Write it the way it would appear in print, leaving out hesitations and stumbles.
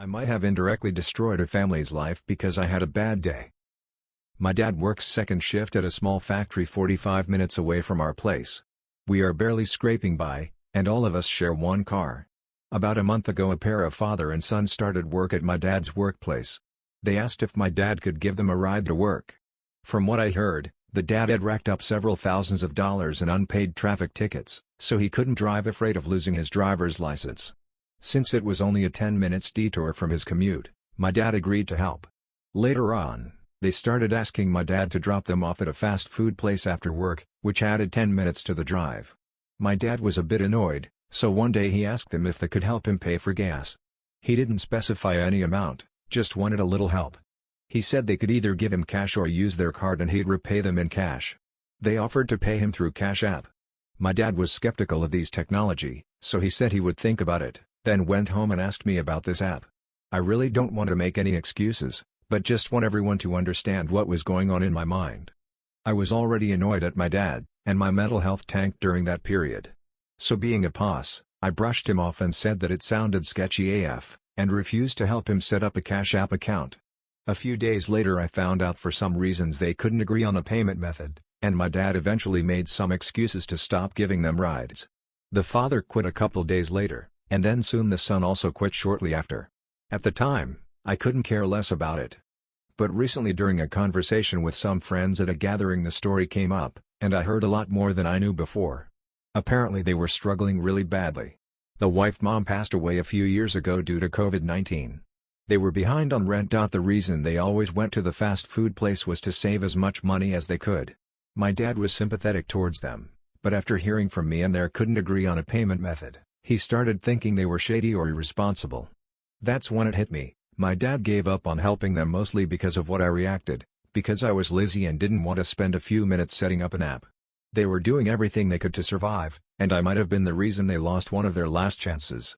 I might have indirectly destroyed a family's life because I had a bad day. My dad works second shift at a small factory 45 minutes away from our place. We are barely scraping by, and all of us share one car. About a month ago a pair of father and son started work at my dad's workplace. They asked if my dad could give them a ride to work. From what I heard, the dad had racked up several thousands of dollars in unpaid traffic tickets, so he couldn't drive, afraid of losing his driver's license. Since it was only a 10 minutes detour from his commute, my dad agreed to help. Later on, they started asking my dad to drop them off at a fast food place after work, which added 10 minutes to the drive. My dad was a bit annoyed, so one day he asked them if they could help him pay for gas. He didn't specify any amount, just wanted a little help. He said they could either give him cash or use their card and he'd repay them in cash. They offered to pay him through Cash App. My dad was skeptical of these technology, so he said he would think about it, then went home and asked me about this app. I really don't want to make any excuses, but just want everyone to understand what was going on in my mind. I was already annoyed at my dad, and my mental health tanked during that period. So being a boss, I brushed him off and said that it sounded sketchy AF, and refused to help him set up a Cash App account. A few days later I found out for some reasons they couldn't agree on a payment method, and my dad eventually made some excuses to stop giving them rides. The father quit a couple days later, and then soon the son also quit shortly after. At the time, I couldn't care less about it. But recently during a conversation with some friends at a gathering the story came up, and I heard a lot more than I knew before. Apparently they were struggling really badly. The mom passed away a few years ago due to COVID-19. They were behind on rent. The reason they always went to the fast food place was to save as much money as they could. My dad was sympathetic towards them, but after hearing from me and they couldn't agree on a payment method, he started thinking they were shady or irresponsible. That's when it hit me. My dad gave up on helping them mostly because of what I reacted, because I was lazy and didn't want to spend a few minutes setting up an app. They were doing everything they could to survive, and I might have been the reason they lost one of their last chances.